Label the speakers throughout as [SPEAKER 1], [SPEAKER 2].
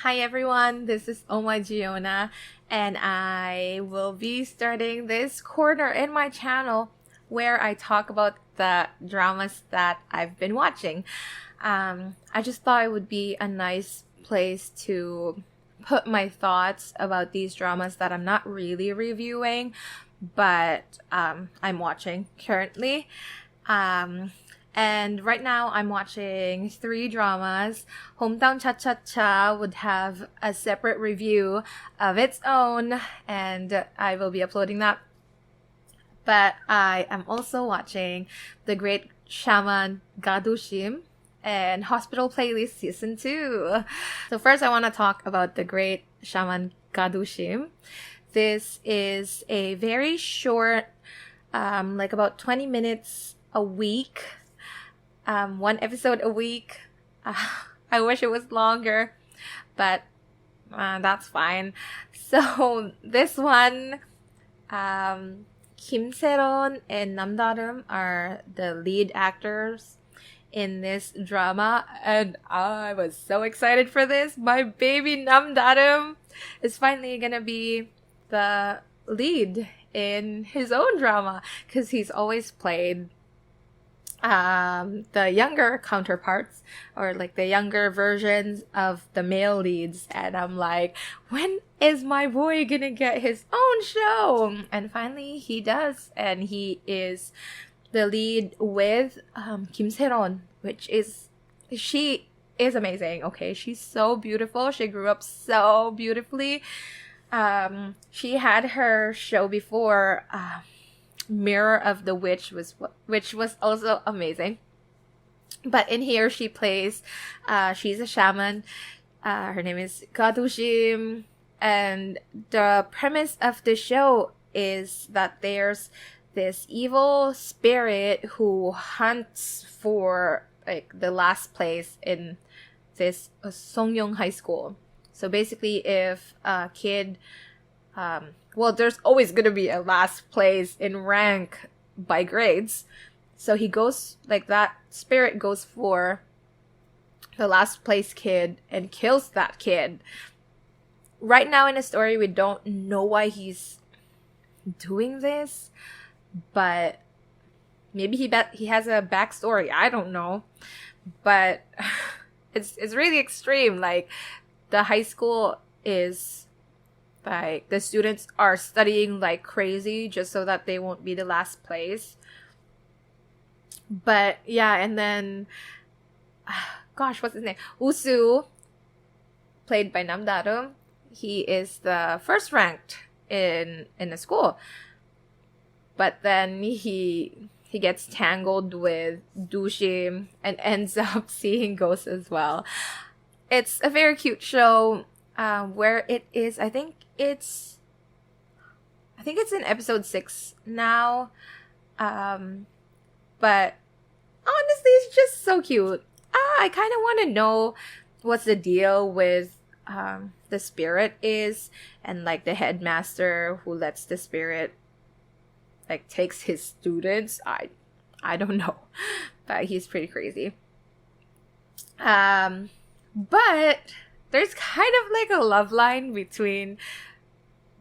[SPEAKER 1] Hi everyone, this is Oma Giona, and I will be starting this corner in my channel where I talk about the dramas that I've been watching. I just thought it would be a nice place to put my thoughts about these dramas that I'm not really reviewing, but I'm watching currently. And right now I'm watching 3 dramas. Hometown Cha-Cha-Cha would have a separate review of its own, and I will be uploading that. But I am also watching The Great Shaman Shim and Hospital Playlist Season 2. So first I want to talk about The Great Shaman Shim. This is a very short, like about 20 minutes a week. 1 episode a week. I wish it was longer, but that's fine. So this one, Kim Se-ron and Nam Da-rum are the lead actors in this drama, and I was so excited for this. My baby Nam Da-rum is finally gonna be the lead in his own drama, because he's always played the younger counterparts, or like the younger versions of the male leads, and I'm like, when is my boy gonna get his own show? And finally he does, and he is the lead with Kim Se-ron, she is amazing. Okay, she's so beautiful. She grew up so beautifully. She had her show before, Mirror of the Witch, which was also amazing. But in here she plays, she's a shaman. Her name is Shim, and the premise of the show is that there's this evil spirit who hunts for like the last place in this Songyong High School. So basically, if a kid well, there's always going to be a last place in rank by grades. So he goes, like, that spirit goes for the last place kid and kills that kid. Right now in the story, we don't know why he's doing this, but maybe he has a backstory. I don't know. But it's really extreme. Like, the high school is, like, the students are studying like crazy just so that they won't be the last place. But yeah, and then gosh, what's his name? Usu, played by Nam Da-rum. He is the first ranked in the school. But then he gets tangled with Shim and ends up seeing ghosts as well. It's a very cute show, where it is, I think it's in episode 6 now. But honestly, it's just so cute. I kind of want to know what's the deal with the spirit is, and like the headmaster who lets the spirit like takes his students. I don't know, but he's pretty crazy. But there's kind of like a love line between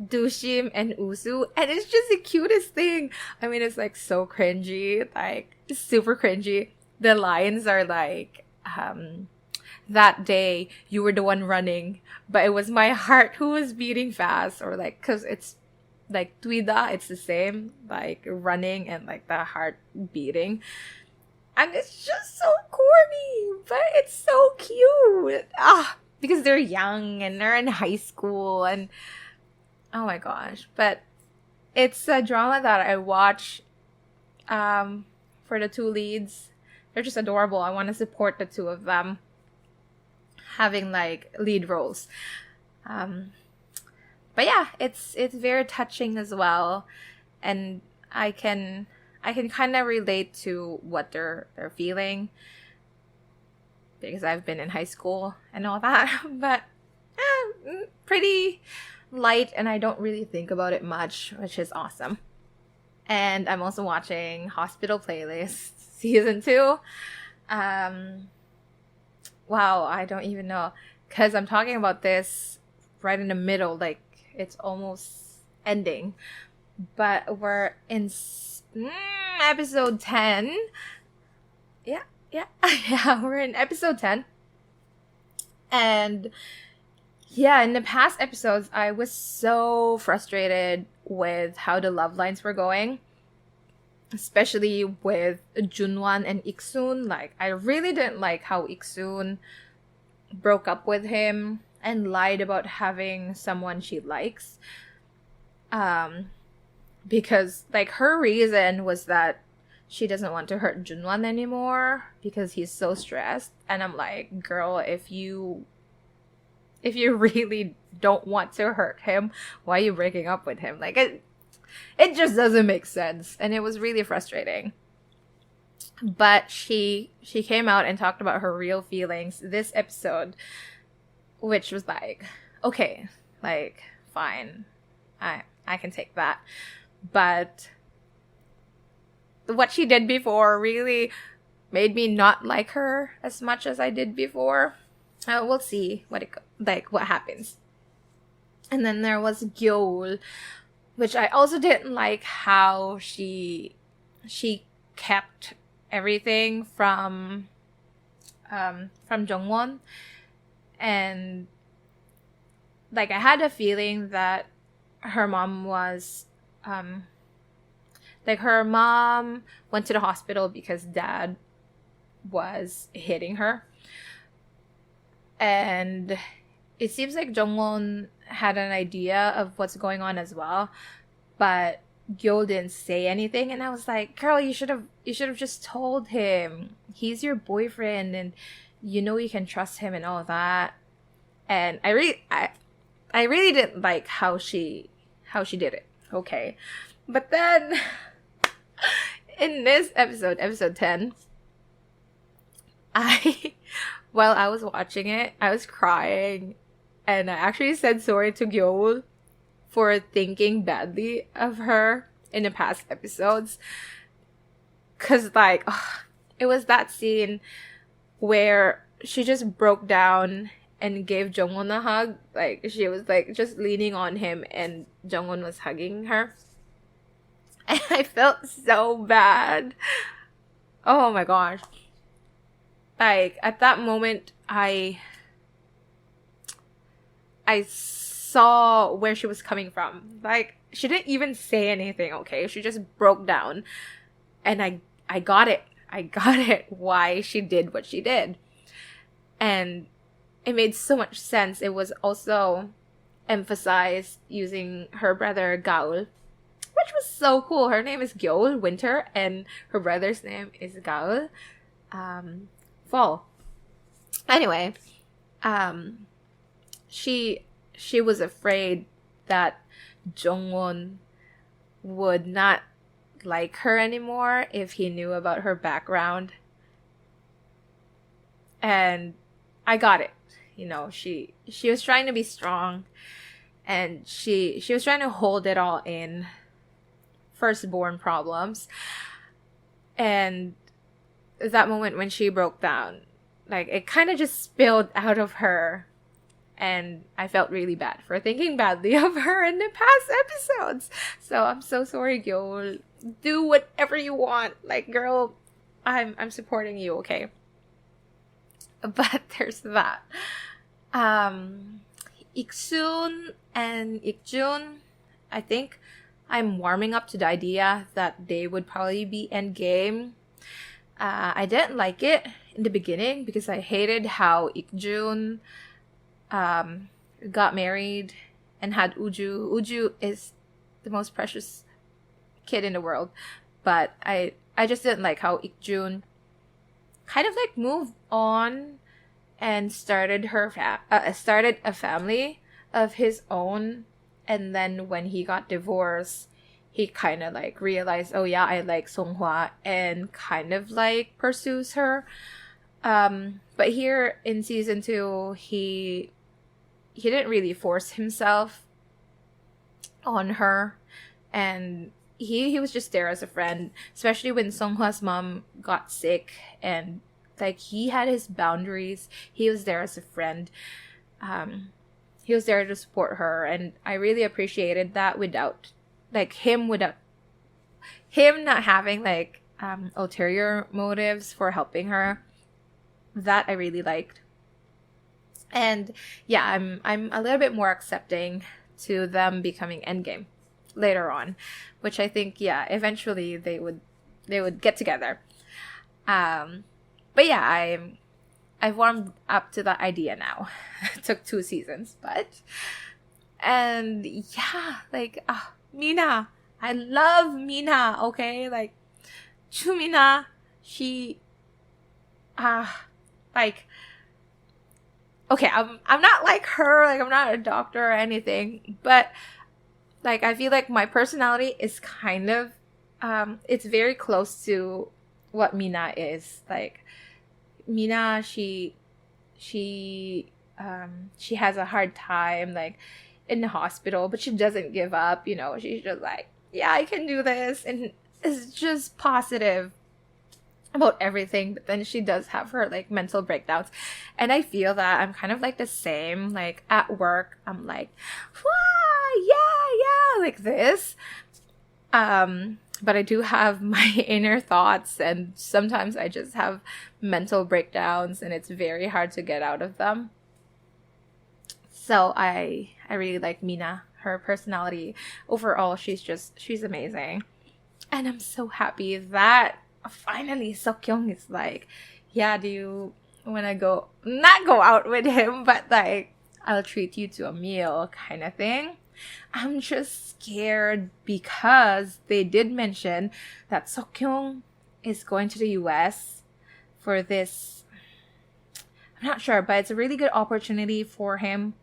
[SPEAKER 1] Shim and Usu, and it's just the cutest thing. I mean, it's like so cringy, like super cringy. The lines are like, that day you were the one running, but it was my heart who was beating fast, or like, cause it's like tuida, it's the same, like running and like the heart beating. And it's just so corny, but it's so cute. Because they're young and they're in high school, and oh my gosh. But it's a drama that I watch for the 2 leads. They're just adorable. I want to support the 2 of them having like lead roles. But yeah, it's very touching as well, and I can kind of relate to what they're feeling, because I've been in high school and all that. But pretty light, and I don't really think about it much, which is awesome. And I'm also watching Hospital Playlist Season 2. Wow, I don't even know. because I'm talking about this right in the middle, like it's almost ending. But we're in episode 10. Yeah, yeah, yeah, we're in episode 10. And yeah, in the past episodes, I was so frustrated with how the love lines were going, especially with Junwan and Iksun. Like, I really didn't like how Iksun broke up with him and lied about having someone she likes. Because, like, her reason was that she doesn't want to hurt Junwan anymore because he's so stressed. And I'm like, girl, if you really don't want to hurt him, why are you breaking up with him? Like, it just doesn't make sense. And it was really frustrating. But she came out and talked about her real feelings this episode, which was like, okay, like, fine. I can take that. But what she did before really made me not like her as much as I did before. We'll see what happens. And then there was Gyeol, which I also didn't like how she kept everything from Jongwon. And like, I had a feeling that her mom was her mom went to the hospital because dad was hitting her. And it seems like Jongwon had an idea of what's going on as well, but Gyo didn't say anything. And I was like, girl, you should have just told him. He's your boyfriend, and you know you can trust him and all that. And I really didn't like how she did it. Okay, but then in this episode 10, while I was watching it, I was crying, and I actually said sorry to Gyeol for thinking badly of her in the past episodes. Cause like, it was that scene where she just broke down and gave Jongwon a hug. Like, she was like just leaning on him and Jongwon was hugging her. And I felt so bad. Oh my gosh. Like, at that moment, I saw where she was coming from. Like, she didn't even say anything, okay? She just broke down. And I got it. I got it why she did what she did. And it made so much sense. It was also emphasized using her brother Gaul, which was so cool. Her name is Gyeol, winter, and her brother's name is Gaul, fall. Anyway, she was afraid that Jongwon would not like her anymore if he knew about her background. And I got it. You know, she was trying to be strong, and she was trying to hold it all in. Firstborn problems. And that moment when she broke down, like, it kind of just spilled out of her. And I felt really bad for thinking badly of her in the past episodes. So I'm so sorry, Gyeol. Do whatever you want. Like, girl, I'm supporting you, okay? But there's that. Iksun and Ikjun, I think I'm warming up to the idea that they would probably be endgame. I didn't like it in the beginning because I hated how Ikjun got married and had Uju. Uju is the most precious kid in the world, but I just didn't like how Ikjun kind of like moved on and started started a family of his own. And then when he got divorced, he kind of like realized, oh yeah, I like Songhwa, and kind of like pursues her. But here in season 2, he didn't really force himself on her, and he was just there as a friend, especially when Songhwa's mom got sick, and like he had his boundaries. He was there as a friend. he was there to support her, and I really appreciated that without him not having ulterior motives for helping her. That I really liked. And yeah, I'm a little bit more accepting to them becoming endgame later on, which I think, yeah, eventually they would get together. But yeah, I've warmed up to that idea now. It took 2 seasons, and yeah, Mina, I love Mina. Okay, Chumina, she okay, I'm not like her, I'm not a doctor or anything, but I feel like my personality is kind of it's very close to what Mina is. Mina, she has a hard time in the hospital, but she doesn't give up, she's just yeah, I can do this, and is just positive about everything. But then she does have her mental breakdowns, and I feel that I'm kind of the same. At work, I'm wah, yeah, like this. But I do have my inner thoughts, and sometimes I just have mental breakdowns, and it's very hard to get out of them. So I really like Mina. Her personality overall, she's amazing. And I'm so happy that finally Seokyoung is yeah, do you want to not go out with him, but I'll treat you to a meal kind of thing. I'm just scared because they did mention that Seokyoung is going to the US for this. I'm not sure, but it's a really good opportunity for him.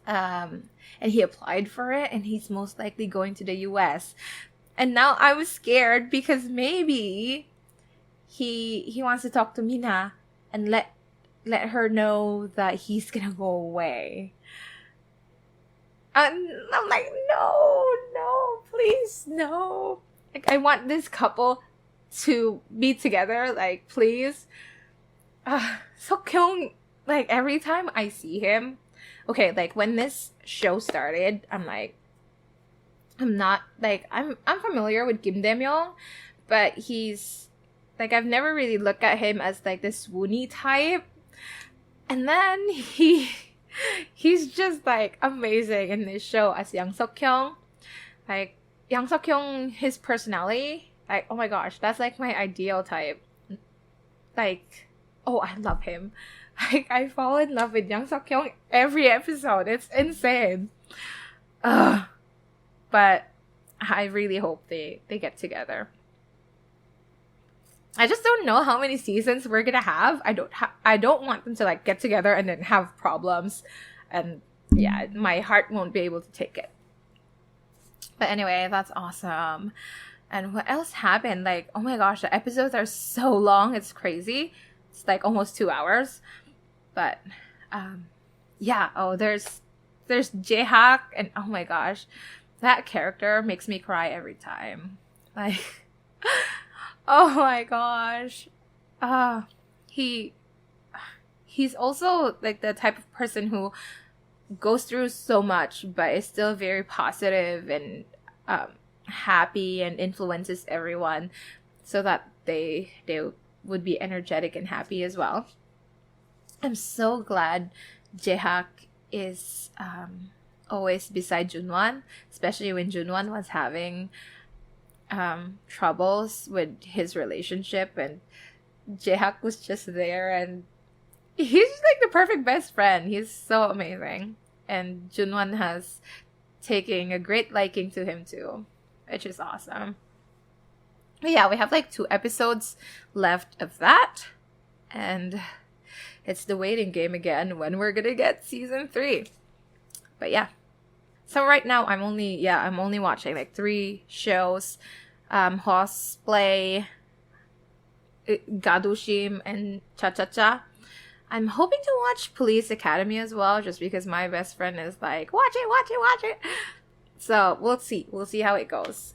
[SPEAKER 1] And he applied for it, and he's most likely going to the US. And now I'm scared because maybe he wants to talk to Mina and let her know that he's gonna go away. And I'm no, please, no. I want this couple to be together, please. Seokyoung, every time I see him, okay, when this show started, I'm not I'm familiar with Kim Dae-myung, but he's I've never really looked at him as this swoony type. And then he's just amazing in this show as Yang Seokyoung. Yang Seokyoung, his personality, oh my gosh, that's my ideal type. Oh, I love him. I fall in love with Yang Seokyoung every episode. It's insane. But I really hope they get together. I just don't know how many seasons we're gonna have. I don't want them to get together and then have problems, and yeah, my heart won't be able to take it. But anyway, that's awesome. And what else happened? Oh my gosh, the episodes are so long. It's crazy. It's almost 2 hours. But yeah. Oh, there's Jae-hak, and oh my gosh, that character makes me cry every time. Oh my gosh. He's also the type of person who goes through so much but is still very positive and happy and influences everyone so that they would be energetic and happy as well. I'm so glad Jae-hak is always beside Junwon, especially when Junwon was having troubles with his relationship, and Jae-hak was just there, and he's just the perfect best friend. He's so amazing, and Junwon has taken a great liking to him too, which is awesome. But yeah, we have 2 episodes left of that, and it's the waiting game again when we're gonna get season 3. But yeah, so right now I'm only watching 3 shows: Cosplay, Gadushim, and Cha Cha Cha. I'm hoping to watch Police Academy as well, just because my best friend is watch it. So we'll see how it goes.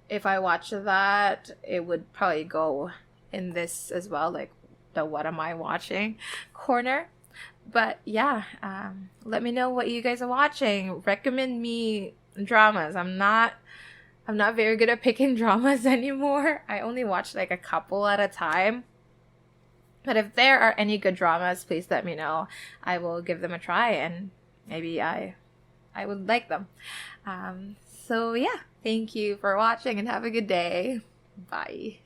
[SPEAKER 1] If I watch that, it would probably go in this as well, the what am I watching corner. But yeah, let me know what you guys are watching. Recommend me dramas. I'm not very good at picking dramas anymore. I only watch like a couple at a time. But if there are any good dramas, please let me know. I will give them a try, and maybe I would like them. So yeah, thank you for watching and have a good day. Bye.